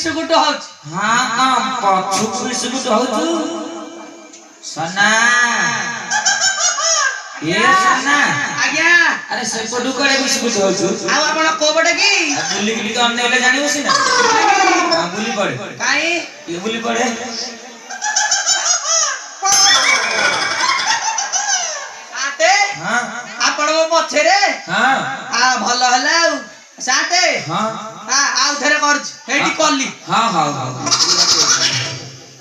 Biscuit होछ हां पछु biscuit होछु सना ये सना आज्ञा अरे से पडु करे बिस्कुट होछु आ आपण कोबडे की बुली बुली तो अन्ने ले जानि बसिना हां बुली पड़े काई ये बुली पड़े आते हां आपण मो पछे रे हां आ भलो हला साते हां हां आउ थरे करछ हेडी करली हां हां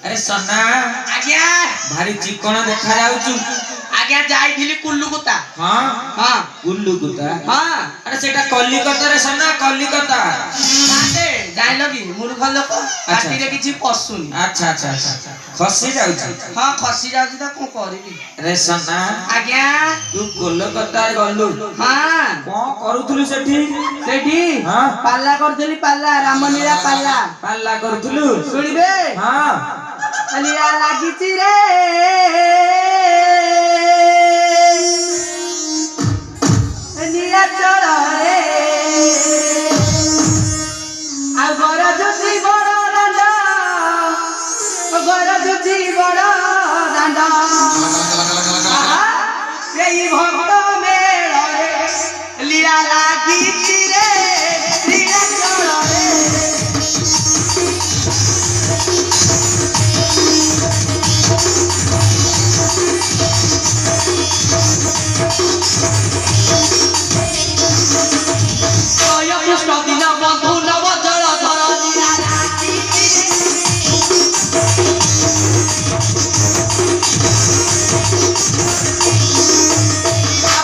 अरे सना आज्ञा भारी चिकना देखा जाउछु आज्ञा जाईथिली कुल्लू कुत्ता हां हां गुल्लू कुता हां अरे सेटा कलिकता रे सना कलिकता साते जाई लगी मूर्ख लोक पाटी रे किछि पसुनी अच्छा अच्छा अच्छा खसी जाउछु हां खसी जाउछु त को करबी अरे सना आज्ञा तू कोलकाता गलु हां कोन करूथुलु सेठी सेठी हां पाल्ला करथली पाल्ला रामनीला पाल्ला पाल्ला करूथुलु सुनिबे हां अलिया लागिछि रे निया चढ़ रे आ घर जुति बड़ दांड घर जुति बड़ दांड सेई भक्त मेल रे लीला लागिछि रे निया चढ़ रे कृष्ण दिन बंधु नव जल धर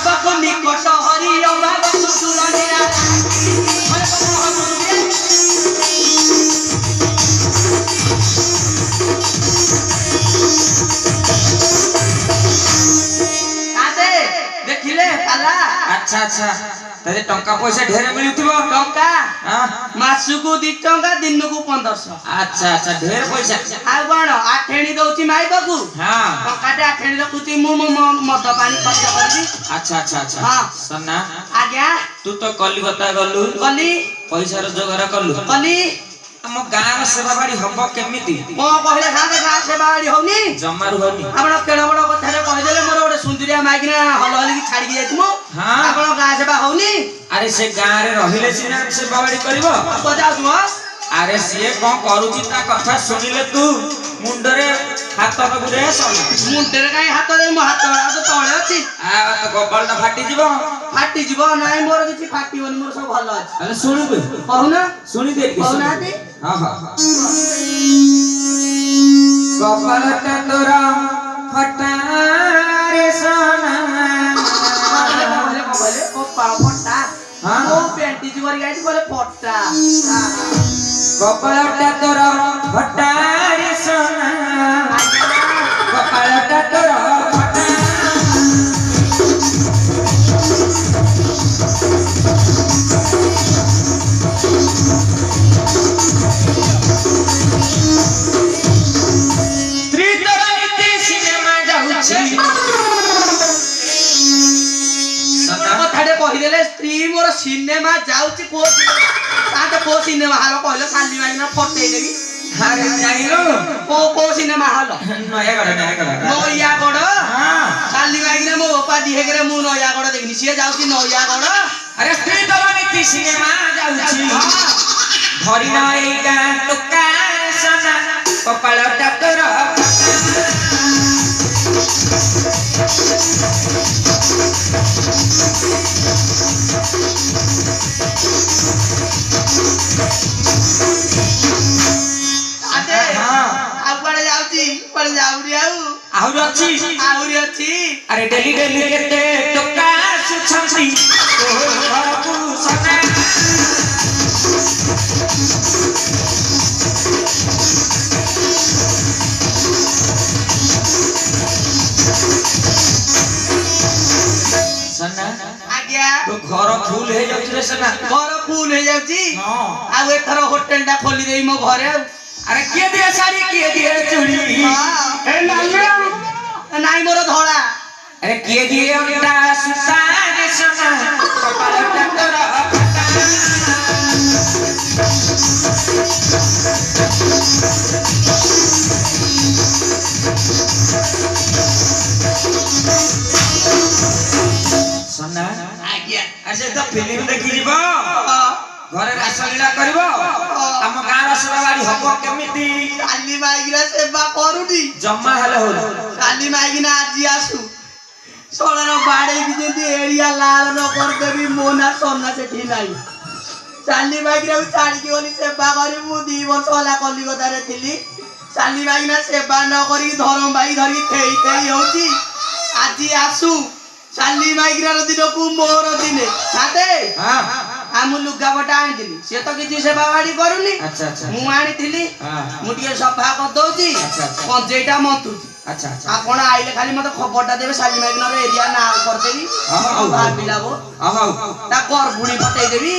बाबा निकट हरि बाबा सुर देखिले पाला अच्छा अच्छा तते टंका पैसा ढेर मिलुथिबो टंका हां मासुकु 2 टंका दिनकु 1500 अच्छा अच्छा ढेर पैसा आ कोन आठेणी दउची माई बाबू हां टंकाटे आठेणी दउची मु मद पानी खर्च करबी अच्छा अच्छा अच्छा हां सना आज्ञा तू तो कलिकता गलु कली पैसा रो जोगार करलु कली हम गाँव सेवा बाड़ी हब केमिति मो कहले खाते गाँ सेवा बाड़ी होनी जमारु होनी आपण केड़ बड़ कथा रे कहि देले मोर गोटे सुंदरिया माइकिना हल हल की छाड़ी जाइतमु हां आपण गाँ सेवा होनी अरे से गाँव रे रहिले सिना सेवा बाड़ी करबो बजाउ तुम अरे सीए कोन करूची ता कथा सुनिले तू मुंडरे हाथ बगुरे सला मुंडरे काई हाथ दे मो हाथ आ तो तळे अछि आ तो गोपालटा फाटी जीवो फाटी जीव नाइ मोर किछि फाटीबनी मोर सब भलो अछि अरे सुनिबे कहूना सुनि दे कहूना ती हां हां गोपालटा तोरा फटा रे सोना कहले ओ पावटा हां ओ पेंटी जीवर गाइस बोले फटा गोपालटा तोरा फटा रे सोना गोपालटा तोरा फटा कहिदेले स्त्री मोर सिनेमा जाउची को ताते को सिनेमा हाल कहले साली माइना फटै देबी अरे जाइलो को सिनेमा हाल नयागढ़ हां साली माइना मो ओपा दिहेगरे मु नयागढ़ देखनी सिए जाउची नयागढ़ अरे स्त्री दलनीति सिनेमा जाउची धरि न एई गाँ टोका सना कपाल डाक्टर आते हां आ पड़े जाउची पड़े जाउरी आहुर अछि अरे डेली डेली केते टोका सुछंती तोहर घर को सना सना आज्ञा तो घर फुल हे जाउछ रे सना घर फुल हे जाउची हां आ एथर होटल टा खोली देई मो घरे अरे के दिए साड़ी के दिए चूड़ी ए नालिया नाइ मोर धोळा अरे के दिए अंडा सुसाने सना कपाल डाक्टर फटा सोना आज्ञा ଆରେ ତ ଫିଲ୍ମ ଦେଖି ଯିବ ଘରେ ରାସଲୀଳା କରିବ ଆମ ଗାଁ ରସଲା ବାଡି ହବ କେମିତି କାଲି ମାଇକିନା ସେବା କରୁନି ଜମା ହେଲେ ହଉନି କାଲି ମାଇକିନା ଆଜି ଆସୁ ସୋଳାର ବାଡେଇକି ଯେମିତି ଏରିଆ ଲାଲ ନ କରିଦେବି ମୋ ନା ସୋନା ସେଠି ନାହିଁ ଚାଲି ମାଇକିନା ଛାଡିକି ଗଲି ସେବା କରି ମୁଁ 2 ବର୍ଷ ହେଲା କଲିକତାରେ ଥିଲି ଚାଲି ମାଇକିନା ସେବା ନ କରିକି ଧରମ ଭାଇ ଧରିକି ଥେଇ ଥେଇ ହଉଛି ଆଜି ଆସୁ ଚାଲି ମାଇକିନାର ଦିନକୁ ମୋର ଦିନେ ଛାତେ ମୁଁ ଲୁଗାପଟା ଆଣିଥିଲି ସିଏ ତ କିଛି ସେବା ବାଡି କରୁନି ମୁଁ ଆଣିଥିଲି ମୁଁ ଟିକେ ସଫା କରିଦଉଛି କଞ୍ଚେଇଟା ମନ୍ତୁଛି ଆପଣ ଆଇଲେ ଖାଲି ମତେ ଖବରଟା ଦେବେ ସାଲି ମାଇକିନାର ଏରିଆ ନାଁ କରିଦେବି ଭାବିଲା ତା ଗର୍ଭୁଣୀ ପଠେଇଦେବି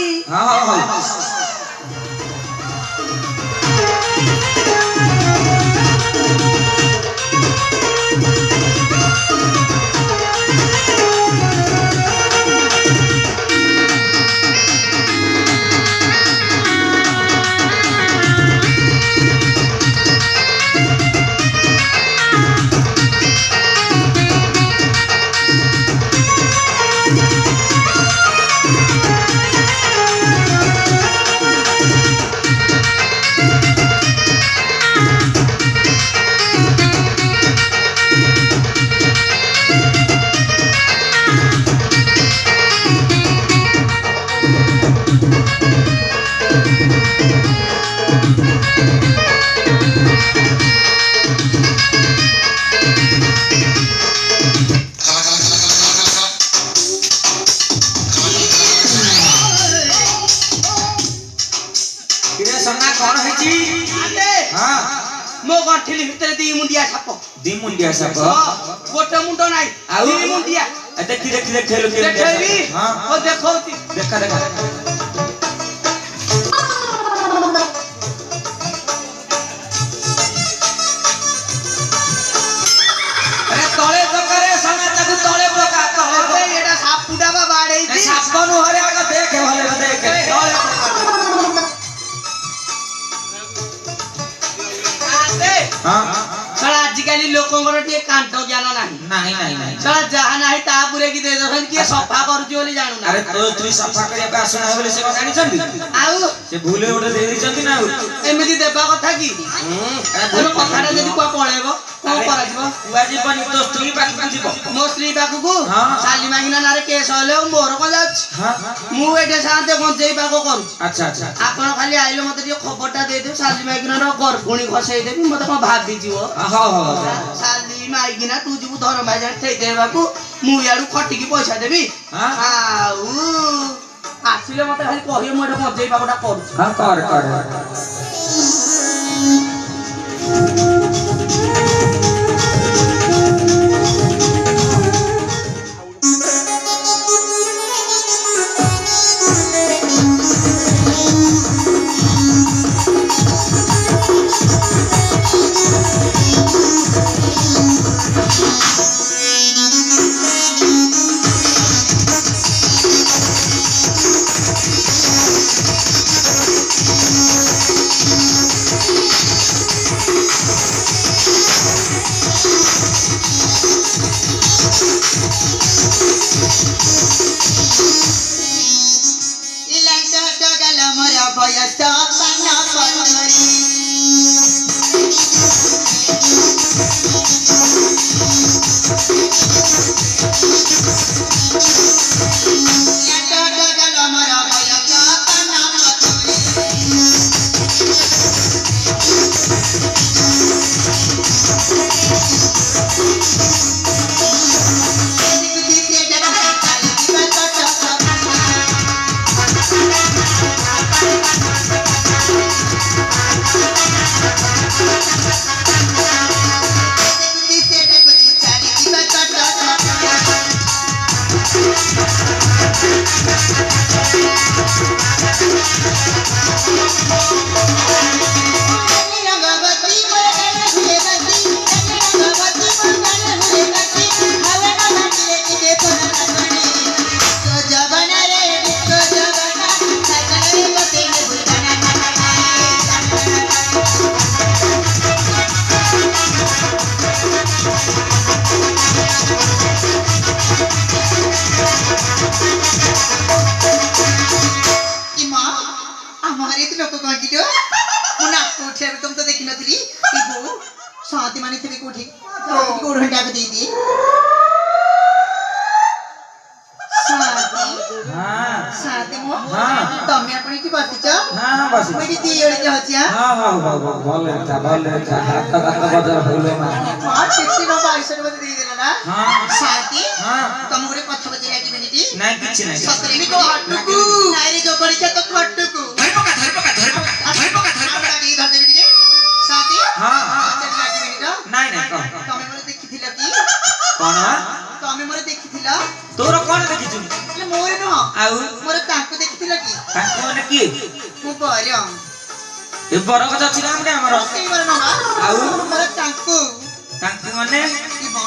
ମୋ ଗଣ୍ଠିଲି ଭିତରେ 2 ମୁଣ୍ଡିଆ ସାପ 2 ମୁଣ୍ଡିଆ ସାପ ଗୋଟେ ମୁଣ୍ଡ ନାହିଁ ଆଉ 2 ମୁଣ୍ଡିଆ ଦେଖି ଦେଖେଇଲୁ ଦେଖେଇବି ଦେଖଉଛି ଦେଖା ଦେଖା ତଳେ ଦରକାର ସନା ତାକୁ ତଳେ ପକା ତଳେ ଏଟା ସାପୁଟା ବା ବାଡେଇଛି ସାପ ନୁହରେ ଆଗ ଦେଖେ ଭଲ ଦେଖେ ଆଜିକାଲି ଲୋକଙ୍କର ଟିକେ କାଣ୍ଟ ଜ୍ଞାନ ନାହିଁ ଯାହା ନାହିଁ ତା ପୁରେକି ଦେଇଦଉଛନ୍ତି କିଏ ସଫା କରୁଛି ବୋଲି ଜାଣୁନା ଆରେ ତୋ ସ୍ତ୍ରୀ ସଫା କରିବାକୁ ଆସୁନା ବୋଲି ସେ କଣ ଜାଣିଛନ୍ତି ଆଉ ସେ ଭୁଲ ଗୋଟେ ଦେଇଛନ୍ତି ନା ଏମିତି ଦେବା କଥା କି କଥାଟା ଯଦି କୁଆ ପଳେଇବ କଣ କରାଯିବ କୁହାଯିବନି ତୋ ସ୍ତ୍ରୀ ପାଖକୁ ଯିବ ମୋ ସ୍ତ୍ରୀ ପାଖକୁ ଚାଲି ମାଗିନା ନାରେ କେସ୍ ହେଲେ ମୋର କଣ ଯାଉଛି ମୁଁ ଏଠି ସାହାଯ୍ୟ ଗଞ୍ଜେଇ ପାଗ କରୁଛି ଆପଣ ଖାଲି ଆଇଲେ ମତେ ଟିକେ ଖବରଟା ଦେଇଦେବେ ଚାଲି ମାଗିନାର ଗର୍ଭୁଣୀ ଘଷେଇ ଦେବି ମତେ କଣ ଭାବିଯିବ ଚାଲି ମାଇକିନା ତୁ ଯିବୁ ଧର ଭାଇ ଜାଣି ଥେଇ ଦେବାକୁ ମୁଁ ଇଆଡୁ ଖଟିକି ପଇସା ଦେବି ଆଉ ଆସିଲେ ମତେ ଖାଲି କହିବେ ମୁଁ ଏଠି ଗଞ୍ଜେଇ ପାଗଟା କରୁଛି देखी नथली कि बो साथी माने थे कोठी कोड हंडा के दे दी साथी हां साथी मो हां तमे आपण इटी बसिच हां हां बस ओडी दी ओडी के हचिया हां हां भले था हाथ बजार भूलो ना हां किसी न बाइसन मते दे देला ना हां साथी हां तम गोटे कथा बजे लागी बेनिटी नहीं किछ नहीं सतरे को हटुकू नाइ रे जो परीक्षा तो खटुकू आपका दी धर देबी टिके साथी हां चल लागी बेनिटा नहीं नहीं कह तमे मोरे देखिथिला की कोन तमे मोरे देखिथिला तोर कोन देखिछु એટલે મોરે નો आउ મોરે તાંકો ଦେଖିଥିଲା କି ताको ने की ମୁଁ ବର ए बरक जाछि ना हमर ସେଇ ବର ନବା आउ ମୋରେ ତାଙ୍କୁ ताको माने କି ବଁ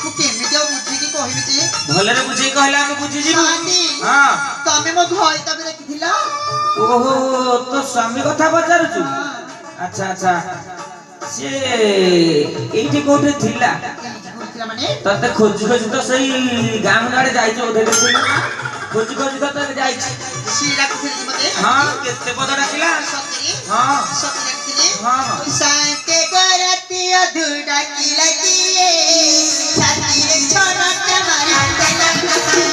ମୁଁ କେମିତି ଆଉ ବୁଝିକି କହିବି ଯେ भले रे बुझे कहला हम बुझि जिबु ସାଥୀ हां ତମେ ମୋ ଘଇ ତମେ ଦେଖିଥିଲ ओहो तो स्वामी कथा पचारुछु अच्छा अच्छा से एठी कोठे थिला ବୁଝିଲା ମାନେ तते खोज खोज तो सही गाम गाड़े जाई छ ओधे देखि खोज खोज तो तते जाई छ ସିରା କୁଥିଲି ମତେ हां केते पद डाकिला ସତରେ हां ସତରେ ଦେଖିଥିଲି हां ସାଙ୍କେ କରତି ଅଧୁଡ଼ା କି ଲାଗିଏ ଛାତିରେ ଛନଟା ମାରି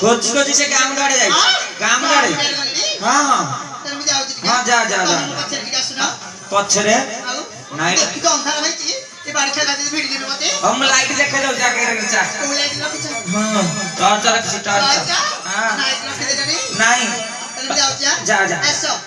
खोज खोज से गाम गाड़े जाई गाम गाड़े हां हां हां जा जा जा पछरे नाइ तो अंधार होईची ते बाड़ी खेला दे भिड़ देबे मते हम लाइट देखे जाऊ जाके नीचा ओ लाइट रखिछ हां टॉर्च रख टॉर्च हां लाइट रख दे जानी नहीं चल जाओ जा जा ऐसो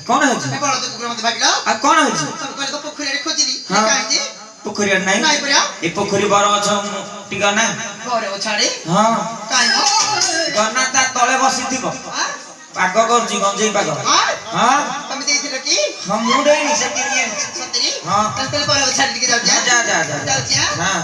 कौन है जी मैं बड़ा तो कुकुर मत भागला आ कौन है जी सब करे तो पोखरी रे खोजिली हां काहे जे पोखरी नहीं नहीं पड़ा ए पोखरी बारो छ टिका ना घरे ओ छाड़े हां काहे मो गना ता तळे बसी थिबो हां पाग करजी गंजई पाग हां हां तुम देइथिल की हम मुडे नहीं से किनिए सतरी हां तल पर ओ छाड़ी के जाऊ जा जा जा जाऊ हां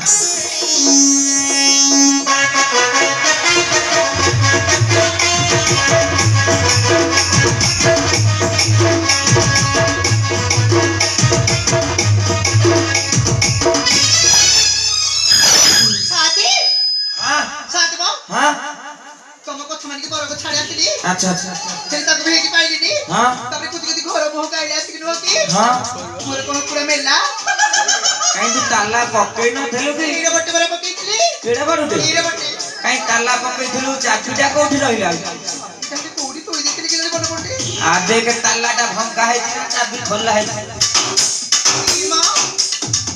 साथी हां साथी बाबू हां तुमको छमन की तोर को छाड़ आती अच्छा अच्छा फिर तक भेज पाइली नी हां तब कुछ कुछ घर मोह काइले आती नो की हां मोर कोन पूरा मेला काई तू ताला पकई न थेलु कि हीरे बट्टे बरे पकेइली केडा करूते हीरे बट्टे काई ताला पकई थेलु चाचुटा कोठी रहिला तंके कोडी तोई देखली के कोन कोडी आ देख तालाटा भंका है चाबी खोला है मां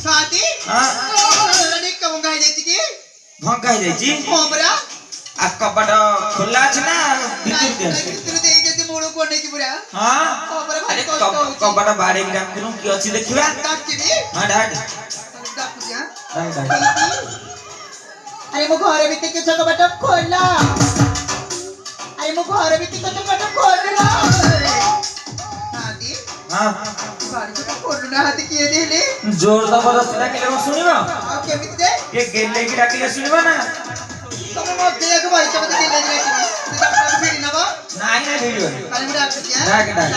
साथी हां रणी कम गाय देती की भंका है जाईची हमरा आ कपट खोला छ ना भीतर के कितने दे के मोड़ कोने की पूरा हां हमरा अरे भाई कष्ट होची कपट बाड़े की डाक करू की अछि देखिबा डाकी नी हां डाक डाकू जा डाक अरे मो घर भीतर के छक बट खोला अरे मो घर भीतर के छक बट खोला हादी हां बारी तो खोलू ना हादी किए देले जोर जबरदस्ती डाकिले को सुनिबा आ केमिति दे के गेले की डाकिले सुनिबा ना तुम मो देख भाई तुम तो दिले दे तू डाक फिर ना बा नाही ना वीडियो अरे मुझे डाक दिया डाक डाक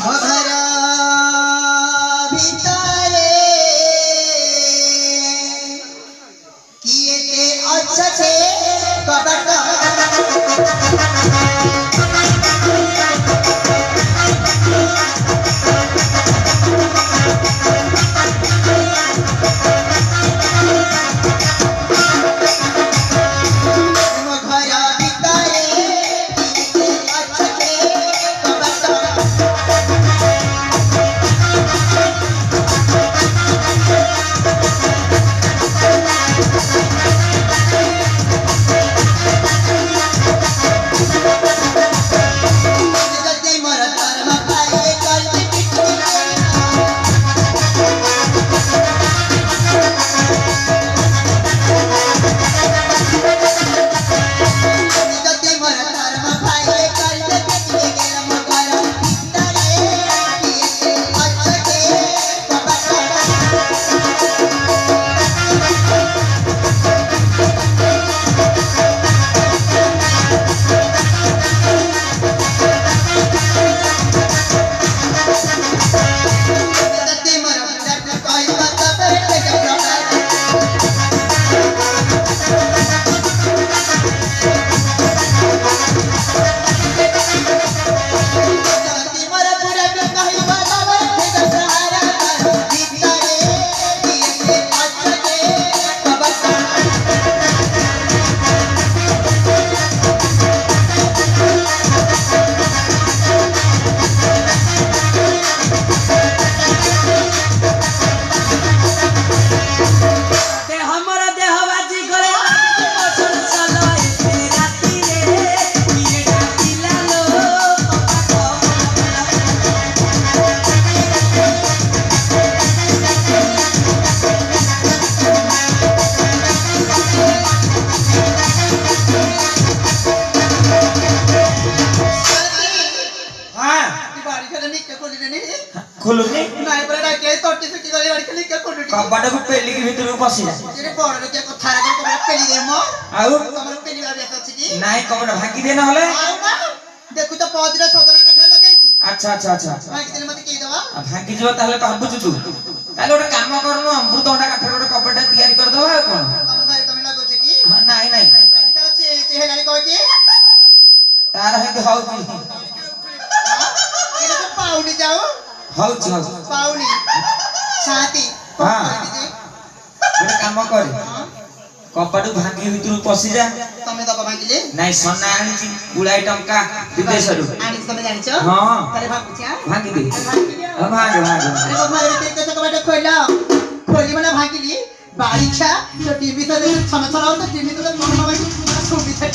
मो घर भीतरे किए ते अच्छा छे कबट खोलुनी ନାଇଁ ପରା ଡାକେ ତଟି ସୁଟି ଗଲି ବାଡି ଖାଲି କେ କୋଡୁଟି କବାଟକୁ ପେଲିକି ଭିତରକୁ ପଶିଲା ଯେରେ ବଡ କେ କଥା ରେ ତମର ପେଲି ଦେ ମୋ ଆଉ ତମର ପେଲି ବା ବେସ ଅଛି କି ନାଇଁ କବାଟ ଭାଙ୍ଗି ଦେ ନହେଲେ ଆଉ ନା ଦେଖୁ ତ ପଦିର ସଦର କାଠ ଲଗେଇଛି ଆଚ୍ଛା ଆଚ୍ଛା ଆଚ୍ଛା ଭାଙ୍ଗି ଦେଲେ ମତେ କେଇ ଦବା ଭାଙ୍ଗି ଯିବ ତାହେଲେ ଭାବୁଛୁ ତୁ ତାହେଲେ ଗୋଟେ କାମ କରୁନୁ ଅମୃତଭଣ୍ଡା କାଠରେ ଗୋଟେ କବାଟ ତିଆରି କରିଦବା ଆଉ କଣ ତମ ଘରେ ତମେ ଲଗଉଛ କି ନାଇଁ ନାଇଁ ତାର ଚେହେଲାଣି କହିକି ତାର ହେନ୍ତି ହଉଛି ଏଟା ତ ପାଉନି ଯାଉ ହଉଛି ପାଉନି ଶାନ୍ତି ହଁ ଗୋଟେ କାମ କରେ କବାଟକୁ ଭାଙ୍ଗି ଭିତରକୁ ପଶିଯା ତମେ ଦବା ଭାଙ୍ଗିଲେ ନାଇଁ ସନା ଆଣିଛି ଗୁଳାଇ ଟଙ୍କା ବିଦେଶରୁ ଆଣିଛି ତମେ ଜାଣିଛ ହଁ ତାରେ ଭାବୁଛି ଭାଙ୍ଗି ଦେ ଆରେ ଭାଙ୍ଗ ଭାଙ୍ଗ ମୋ ଘରେ ଭିତରେ କେତେ କବାଟ ଖୋଲା ଖୋଲି ମାନେ ଭାଙ୍ଗିଲି ବାଳିଛା ତ ଟିଭି ତ ଦେଖି ଛନ ଛନ ହଉ ତ ଟିଭି ତ ମନ ଭାଙ୍ଗି ପୁରା ସୁବିଧା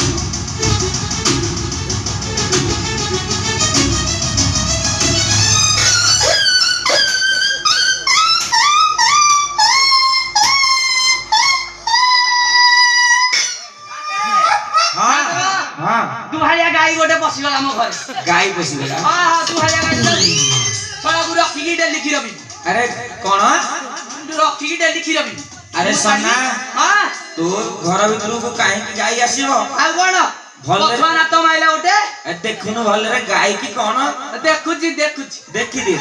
दुहालिया गाई गोटे पसिगला मो घरे गाई पशिगला हां दुहालिया गाई छड़ा गुरु रखिकी डेली खीर भी अरे कौन रखिकी डेली खीर भी अरे सना हां तो घर भितर को काहे गाई आसीबो ଆଉ କଣ ଭଲ ପଛୁଆ ନାତ ମାଇଲା ଗୋଟେ ଏ ଦେଖୁनु ଭଲରେ ଗାଈ କି କଣ ଦେଖୁଛି ଦେଖିଦେ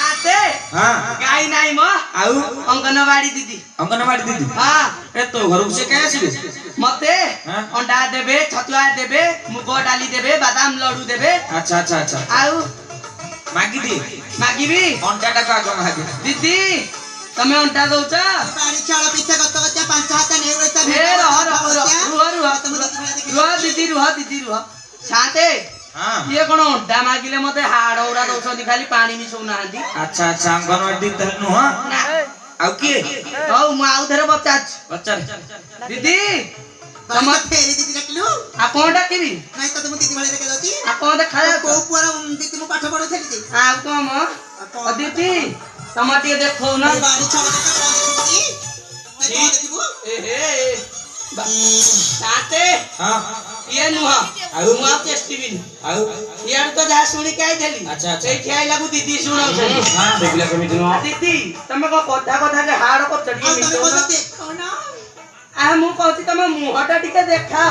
ଆତେ हाँ ଗାଈ ନାହିଁ ମ आउ ଅଙ୍ଗନବାଡି ଦିଦି अंगनवाड़ी दीदी ହଁ ए तो घर से काहे आसीबे ମତେ हाँ? ଅଣ୍ଡା ଦେବେ ଛତୁଆ ଦେବେ ମୁଗ ଡାଲି ଦେବେ ବାଦାମ ଲଡୁ ଦେବେ अच्छा ଆଉ मागी दे ମାଗିବି अंटा टा आगो मागी ଦିଦି ତମେ ଅଣ୍ଡା ଦଉଛ ବାଡ଼ି ଚାଳ ପିଛା ଗତ ଗତ ପାଞ୍ଚ ହାତ ନେଇ ରହିଥା ଏ ରୁହ ଦିଦି ରୁହ ଶାନ୍ତେ हाँ ଇଏ କଣ ଅଣ୍ଡା ମାଗିଲେ ମତେ ହାଡ ଉଡା ଦଉଛନ୍ତି खाली ପାଣି ମିଶଉନାହାନ୍ତି अच्छा अंगनवाड़ी दीदी तहल नु हां ନା आउ के ହଉ ମୁଁ ଆଉ ଥରେ ପଚାରୁଛି बच्चा ଦିଦି ତମ ଫେରି ଦିଦି ଡାକିଲୁ ଆଉ କଣ ଡାକିବି ନାଇଁ ତ ମୁଁ ଦିଦି ଭଳି ଦେଖା ଯାଉଛି ଆଉ କଣ ଦେଖାଯାଉଛି କୋଉ ପୁଅର ଦିଦି ମୁଁ ପାଠ ପଢଉଥିଲି ଯେ ଆଉ କଣ ମ ଆଉ ଦିଦି ତମ ଟିକେ ଦେଖଉନ ବାଡ଼ି ଚାଳ କଥା କଣ ଦେଖିବୁ କି କଣ ଦେଖିବୁ ଶାନ୍ତେ हां ଇଏ ନୁହଁ ଆଉ ମୁଁ ଆଉ ଟେଷ୍ଟିବିନି आउ ଇଆଡୁ ତ ଯାହା ଶୁଣିକି ଆଇଥିଲି अच्छा ସେଇଠି ଆଇଲାକୁ ଦିଦି ଶୁଣଉଛନ୍ତି हां देखला कमिटी नु ଦିଦି ତମେ କଣ କଥା କେ ହାଡ କରୁଛ ଟିକେ ଆଉ ତମେ ମିଶଉନ କଣ ଦେଖ ନା ଆଉ ମୁଁ କହୁଛି ତମ ମୁହଁଟା ଟିକେ ଦେଖାଅ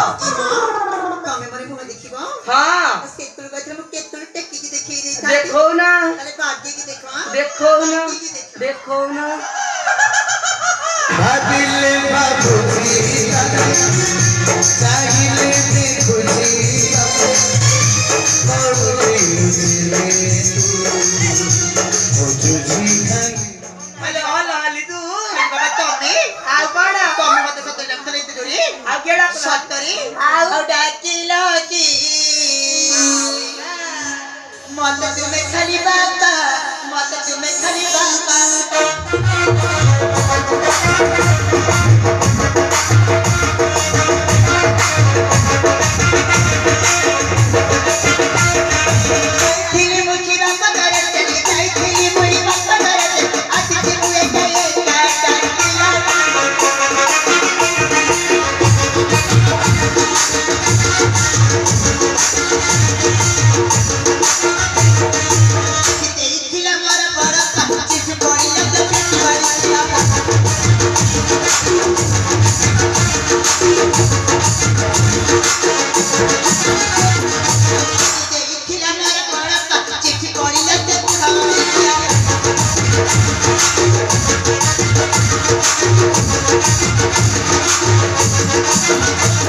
ତମେ ମରେ ମୁହଁ ଦେଖିବ ହଁ ସେତେବେଳେ କହିଥିଲେ ମୁଁ କେତେବେଳେ ଟେକିକି ଦେଖେଇ ଦେଇଥାନ୍ତି ଦେଖଉନ ତାହେଲେ ବାଗେଇକି ଦେଖ ଦେଖଉନ ବାଗେଇକି ଦେଖ ଦେଖଉନ भाबिले बाबूजी चाहिए देखुजी बाबूजी ओ तुझी ହେଲେ ଭଲ ହେଲି ତୁ ବାବା ତମେ ଆଉ କଣ ତମେ ମତେ ସତରେ ଡାକୁଥିଲ ଏତେ ଜୋରି ଆଉ କେଡା ସତରେ ଆଉ ଡାକିଲ କି ମତେ ତୁମେ ଖାଲି ବାବା ମତେ ତୁମେ ଖାଲି ବାବା ଥିଲି ମୁଖୀ ବାପା ଘରେ ଚଲି ଯାଇଥିଲି ମୁଇ ବାପା ଘରେ ଆସିଛି ମୁଁ ଏକା ଡାକିଲା ଦେଇଥିଲା ମୋର ବଡ ଚିଠି ପଡ଼ିଲା ତ ଚିଠି ପଡ଼ିଥିଲା ଦେଇଥିଲା ମୋର ବଡ ଚିଠି ପଡ଼ିଲା ତ ପଡ଼ିଲା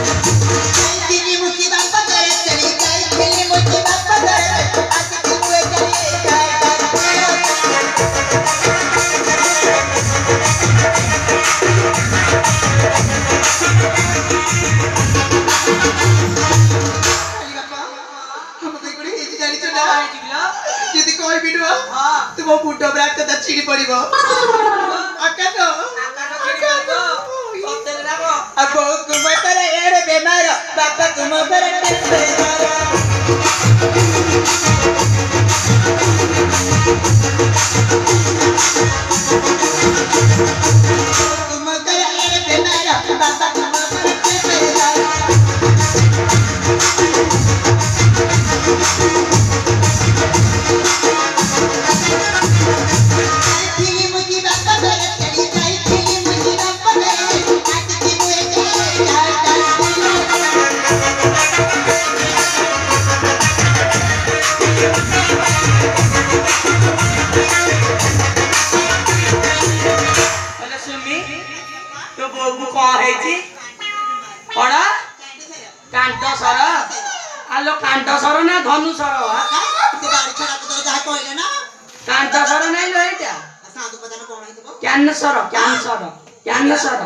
ଯାଇଥିଲି ମୁଖୀ ବାପା ଘରେ ଚଲି ଯାଇଥିଲି ମୁଖୀ ବାପା ଘରେ ଆସିଛି ମୁଁ ଏକା ଡାକିଲା ଯଦି କହିବି ନୁହଁ ତୁମ ମୁଣ୍ଡ ବ୍ରାକ କଥା ଛିଡି ପଡିବ ଆକାଶ ଆଉ ବୋଉକୁ ମତରେ ଏଡେ ବେମାର ବାପାକୁ ମୋ ଘରେ ତୁମ ଘରେ ଏଡେ ବେମାର ବାପାକୁ ମୋ ଯାଇଥିଲି ମୁଖୀ ବାପା ଘରେ ଚଳି ଯାଇଥିଲି ମୁଖୀ ବାପା ଘରେ ଆସିଛି ମୁଁ ଏକା ହେଲେ ସୁମି ତୋ ବୋଉକୁ କଣ ହେଇଛି କଣ କାଣ୍ଟ ସର ଆଲୋ କାଣ୍ଟ ସର ନା ଧନୁ ସର ବା କାଣ୍ଟ ସର ନାଇଁ ଲୋ ଏଇଟା କ୍ୟାନ୍ସର କ୍ୟାନ୍ସର କ୍ୟାନ୍ସର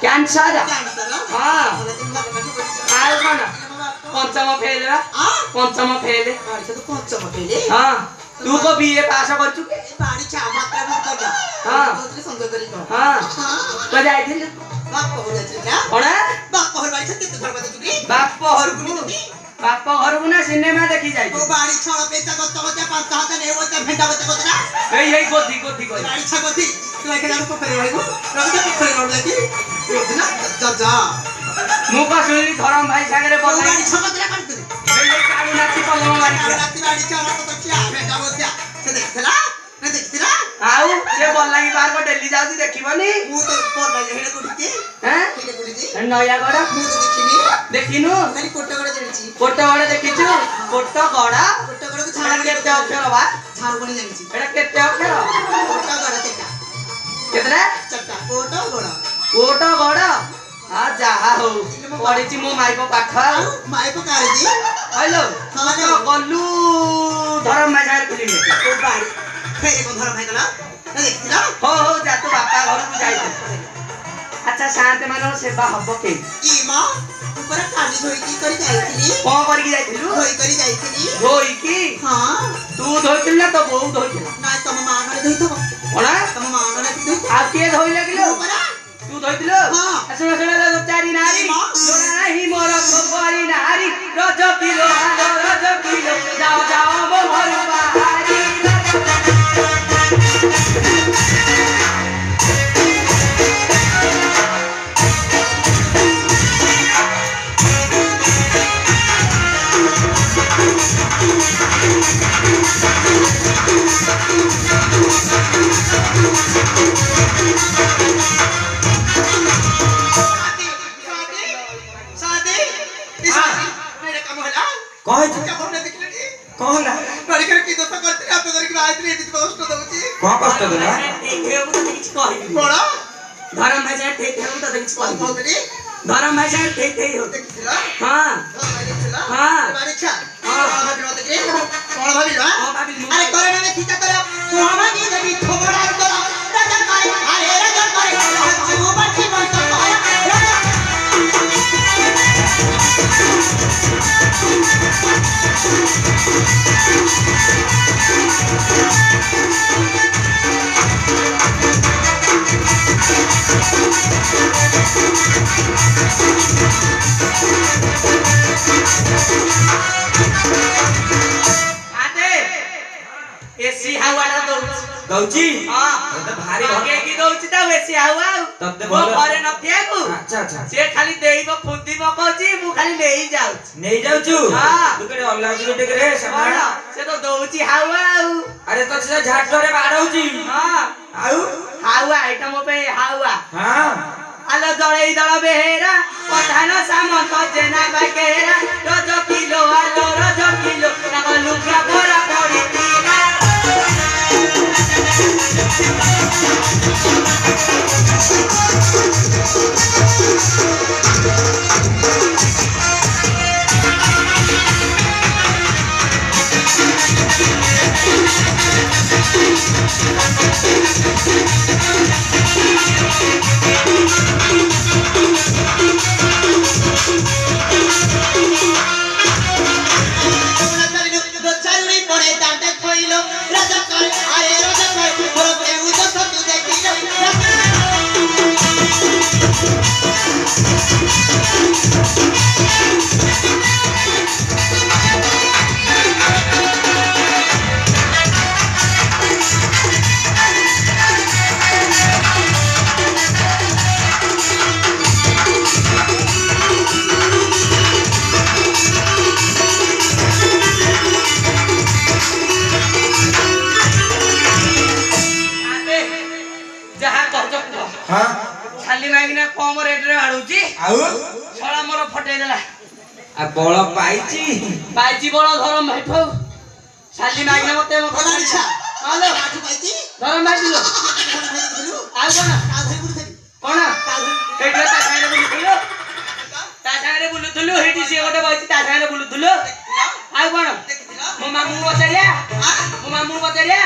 କ୍ୟାନ୍ସର ହଁ ଆଉ କଣ ପଞ୍ଚମ ଫେଲ ବା ପଞ୍ଚମ ଫେଲ ହଁ ତୁ କో ବିଏ ପାସ କରିଛୁ କି ହଁ ତ ଯାଇଥିଲୁ କଣ ବାପ ଘରକୁ ନା ସିନେମା ଦେଖି ଯାଇଛୁ ଏଇ ଗୋଧି କରି ତୁ ଏକେ ଯାଉ ପୋଖରୀ ରହିବୁ ରବି ପୋଖରୀ ରୋଡ ଦେଖି ନା ଯା ମୁଁ କଣ ଶୁଣିଲି ଧରମ ଭାଇ ସାଙ୍ଗରେ କୋଉ ବଲାଙ୍ଗୀ ଗାଡି ଛକତରା କରିଥିଲି ସେଇ କାଳୁ ନାଚି ପଲମ ମାରିଥିଲା ରାତି ବାଡି ଚାର ତ ଦେଖିଆ ଭେଟା ବସିଆ ସେ ଦେଖିଥିଲା ନା ଦେଖିଥିଲା ଆଉ ସେ ବଲାଙ୍ଗୀ ପାର୍କ ଡେଲି ଯାଉଛି ଦେଖିବନି ମୁଁ ତ ପଡଲା ହେଡେ କୋଠିକି ହେଁ ହେଡେ କୋଠିକି ନୟାଗଡ଼ ମୁଁ ତ ଦେଖିନି ଦେଖିନୁ ଖାଲି କୋଟଗଡ ଜାଣିଛି କୋଟଗଡ଼ ଦେଖିଛୁ କୋଟଗଡ଼ କୋଟଗଡକୁ ଏଟା ଛାଡ କେତେ ଅକ୍ଷର ବା ଝାଉଗଣି ଜାଣିଛି ଏଟା କେତେ ଅକ୍ଷର କୋଟଗଡ କେଟା କେତେଟା ଚଟା କୋଟଗଡ କୋଟଗଡ଼ ଆ ଯାହା ହଉ ପଢିଛି ମୋ ମାଇପ ପାଠ ଆଉ ମାଇପ କାରେଜି ହଇଲୋ ହଁ ତ ଗଲୁ ଧରମ ଭାଇ ସାଙ୍ଗରେ ଫିଲ୍ମ ଦେଖି କୋ ବାଡି ଫେରେ କୋ ଧର ଭାଇ ଗଲା ନା ଦେଖିଥିଲା ହଉ ହଉ ଯା ତୁ ବାପା ଘରକୁ ଯାଇଥିଲୁ ଆଚ୍ଛା ସାନ୍ତେ ମାନଙ୍କର ସେବା ହବ କେହି ଇ ମା ଉପରେ କାଲି ଧୋଇକି କରି ଯାଇଥିଲି କଣ କରିକି ଯାଇଥିଲୁ ଧୋଇ କରି ଯାଇଥିଲି ଧୋଇକି ହଁ ତୁ ଧୋଇଥିଲୁ ନା ତୋ ବୋଉ ଧୋଇଥିଲା ନାଇଁ ତମ ମା ଘରେ ଧୋଇଥବ କଣ ତମ ମା ଘରେ ଧୋଇଥବ ଆଉ କିଏ ଧୋଇଲେ କିଲୋ ପରା ତୁ ଧୋଇଥିଲୁ ହଁ। ଶୁଣ ଶୁଣ ଚାରି ନାରୀ ଲୋଡ଼ା ନାହିଁ ମୋର ଖବରି ନାରୀ ରଜ କିଲୋ ଆଲୋ ରଜ କିଲୋ ଯାଅ ଯାଅ ମୋ ଘରୁ ବାହାରି ସାଦି ସାଦି मेरे काम होला କଣ ହେଇଛି क्या बोलने देखले କଣ ହେଲା लड़के की दोस्त करते आप तो करके आइतले एति कष्ट दउची କଣ କଷ୍ଟ ଦେଲା ଦେଖେଇବୁ ତ କିଛି କହିବି बड़ा ଧରମ ଭାଇ ସାଙ୍ଗରେ ଠିକ ହେବୁ ତ କିଛି कौन କହିବି बोलरी ଧରମ ଭାଇ ସାଙ୍ଗରେ ଠିକ ହେଇ ହଉ देखिला ହଁ देखिला हाँ। बारी छा हाँ। भाबिलो देखि कोन भाबिलो ହଁ ଭାବିଲି ମୁଁ अरे करे ना ठीक करे कोमा की देवी थोबड़ा करो राजा काय अरे राजा काय तू बाठी मत काय राजा ଆଦେ ଏସି ହାୱାଟା ଦଉଛି ଦଉଛି ହଁ ତତେ ଭାରି ଭଲ ଲଗେଇକି ଦଉଛି ତ ବେଶୀ ହାୱା ଆଉ ତତେ ମୋ ଭଲ ଘରେ ନଥିବାକୁ ଆଚ୍ଛା ଆଚ୍ଛା ସେ ଖାଲି ଦେଇବ ଖୁଦି ପକଉଛି ମୁଁ ଖାଲି ନେଇ ଯାଉଛି ନେଇ ଯାଉଛୁ ହଁ। ତୁ କେଟେ ଅଲଗା ଟିକେ ରେ କଣ ସାମନା ସେ ତ ଦଉଛି ହାୱା ଆଉ ଆରେ ତ ସେ ଝାଟରେ ବାଡଉଛି ହଁ ଆଉ ହାୱା ଏଇଟା ମୋ ପାଇଁ ହାୱା ହଁ ଆଲୋ ଦଳେଇ ଦଳ ବେହେରା ପ୍ରଧାନ ସାମନ୍ତ ଜେନା ବାକେରା ରଜ କିଲୋ ଆଲୋ ରଜ କିଲୋ ତାଙ୍କ ଲୁଗା ଭରା ପଡିଥିଲା चालुई पड़े दांते खोइलो राजा काय अरे राजा काय तोर केहू तो सब तू देखिलो ଆଦେ ଯାହା କହୁଛ କୁହ ହଁ ଖାଲି ମାଇକିନା କମ ରେଟରେ ଆଣୁଛି ଆଉ ଶଳା ମୋର ଫଟେଇ ଦେଲା ଆ ବଳ ପାଇଛି ପାଇଛି ବଳ ଧରମ ଭାଇଠୁ ଖାଲି ମାଇକିନା ମତେ ମୋ ଭଲ ଇଚ୍ଛା ହ୍ୟାଲୋ ଆଠୁ ପାଇଛି ଧରମ ଭାଇ ଥିଲୁ କୋଣ ଭାଇ ଆଉ କଣ କା ଧରି ବୁଲୁଥିଲି କଣ କା ଧରି ସେଇଠି ତା ସାଙ୍ଗରେ ବୁଲୁଥିଲୁ ତା ସାଙ୍ଗରେ ବୁଲୁଥିଲୁ ସେଇଠି ସିଏ ଗୋଟେ ବଇଛି ତା ସାଙ୍ଗରେ ବୁଲୁଥିଲୁ ଆଉ କଣ ଦେଖିଥିଲା ମୋ ମାମୁଁ ପଚାରିଆ ଆ ମୋ ମାମୁଁ ପଚାରିଆ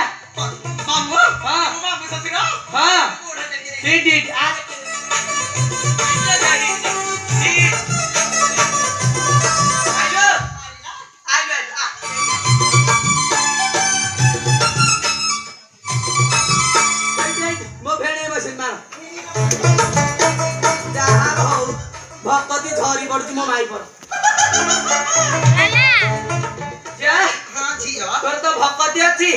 ମାମୁ ହଁ ମାମୁ ସସିର ହଁ କୋଡା ଦେଖି ସେଇଠି ଆ ଆଇଲୋ ଆଇଲୋ ଆ ମୋ ଭେଣେଇ ବସି ମାର ଯାହା ହଉ ଭକତି ଝରି ପଡୁଛି ମୋ ମାଇ પર ଯା ହଁ ଝିଅ ତୋର ତ ଭକତି ଅଛି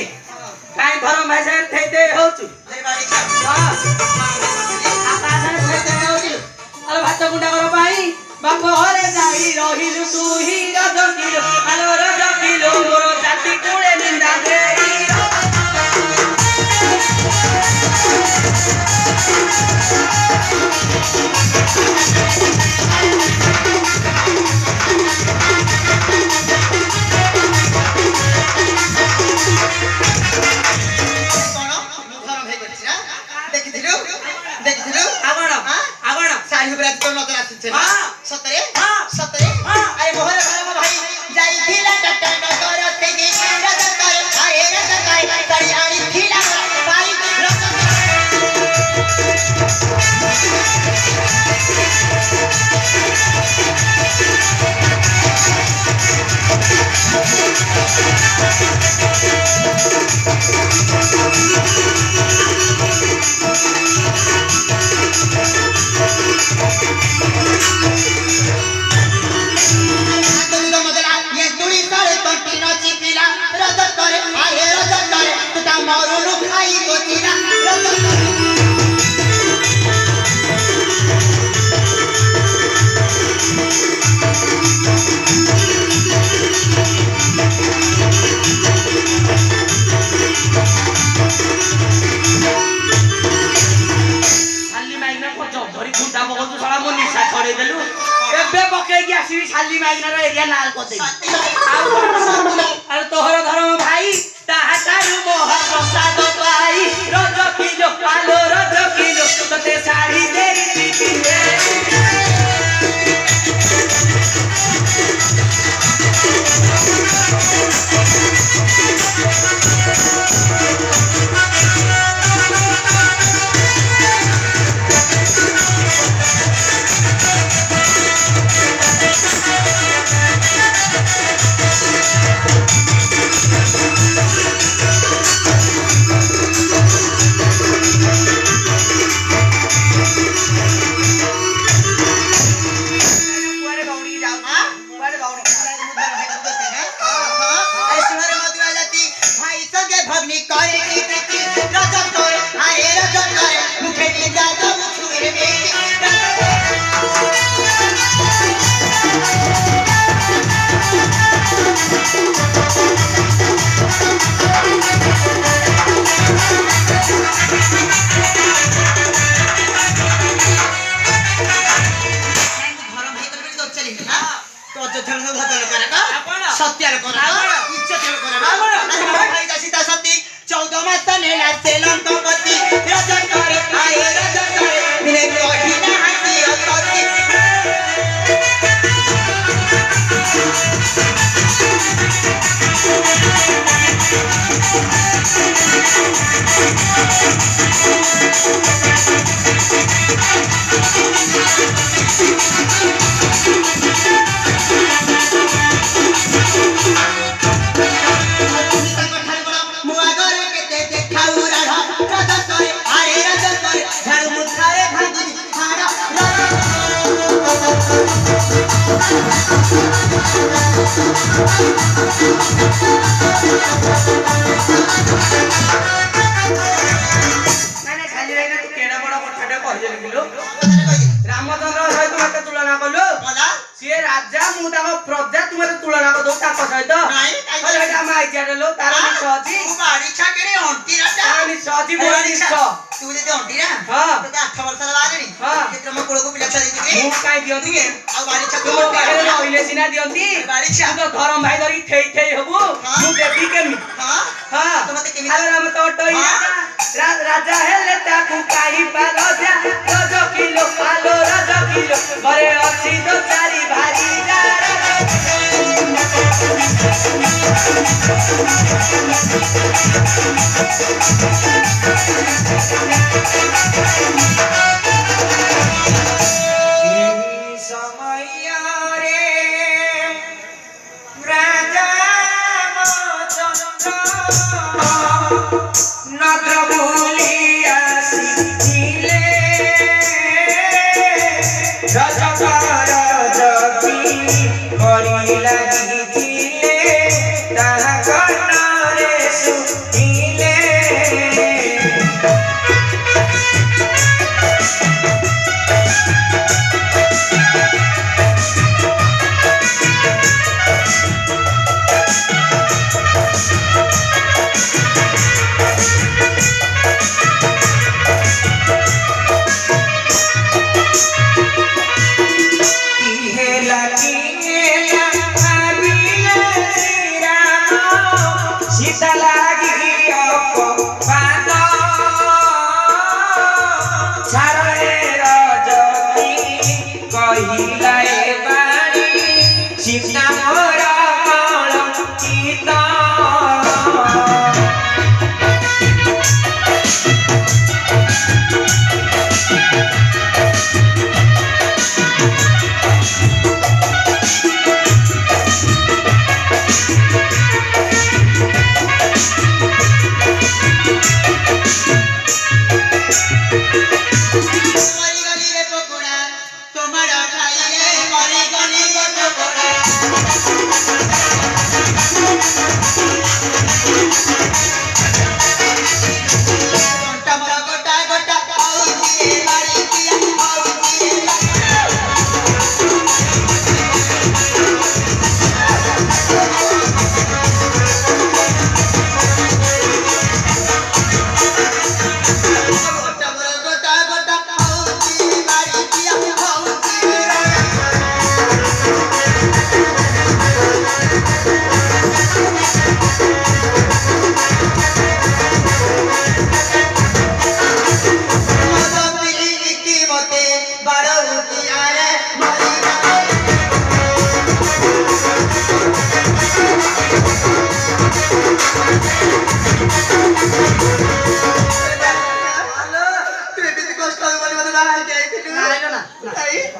କାଇଁ ଧର ଭାଇ ସାଙ୍ଗରେ ଥେଇ ଦେଇ ହଉଛୁ ଆରେ ଆଲୋ ଭାତ ଗୁଣ୍ଡା କର ପାଇଁ ବାପ ଘରେ ଯାଇ ରହିଲୁ ତୁ ହିଁ ରଜ କିଲୋ ଆଲୋ ରଜ କିଲୋ ମୋର ଜାତି କୁଳେ ନିନ୍ଦା ଦେଇ शाली माइनर एरिया लाल कोते अरे तोहर धर्म भाई ताहातारु मोह प्रसाद पाई रज किलो कालो रज किलो तते साड़ी देई पिंदे रामचंद्र सहित मत तुलना कलु सी राजा मु प्रजा तुम तुलना कर दो सहित आईलो तार निश्चय धरम भाई धरी थे हबू देवी केमी राजा हेले ताकू काई पारजा रज किलो कालो रज किलो घरे अछि तो चारी भारी कोइला किनेला आबिले श्रीराम सीता लागी अपमान छाड़े रजनी कहिला ए बाणी सीता मोर कलंकित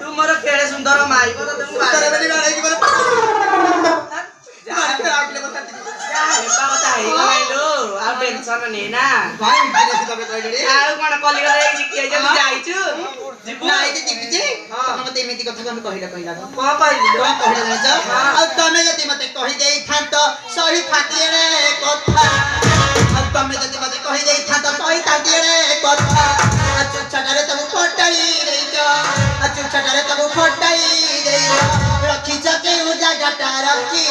तुम केड़े सुंदर माई तुम टेंशन नहीं ना कण कलिकता शिखी जाइछु रखी जगटा रखी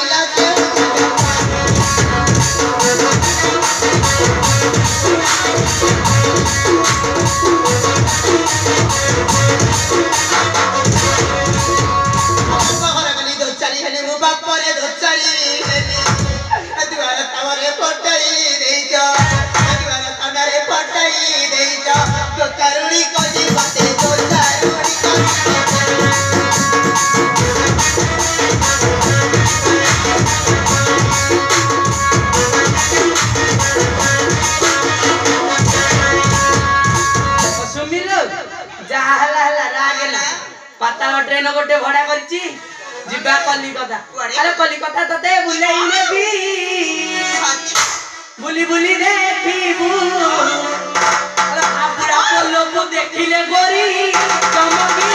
पाताल ट्रेन गोटे भड़ा करछि जिबा कलिकता अरे कलिकता तते बुलाई नेबी बुली बुली देखिबू अरे आपुरा लोक देखिले गोरी चमकी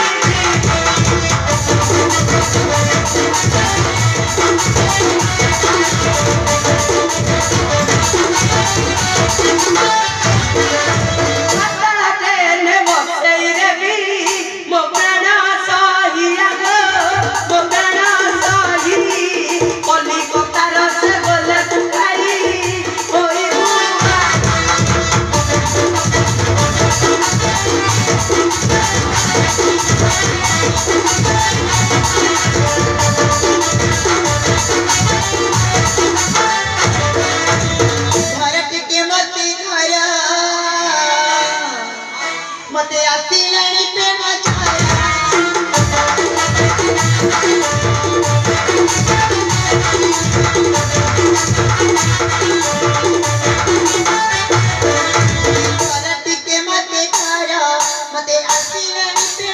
मते आती लड़ी पे मचाया पलटी के मते खाया मते आती लड़ी पे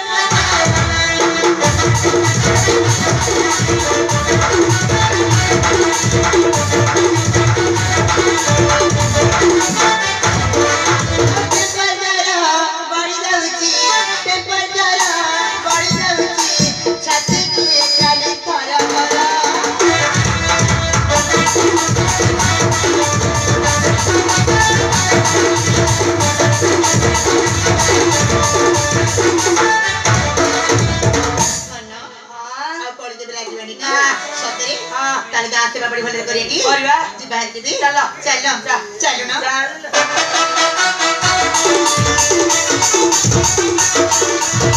चलो चलो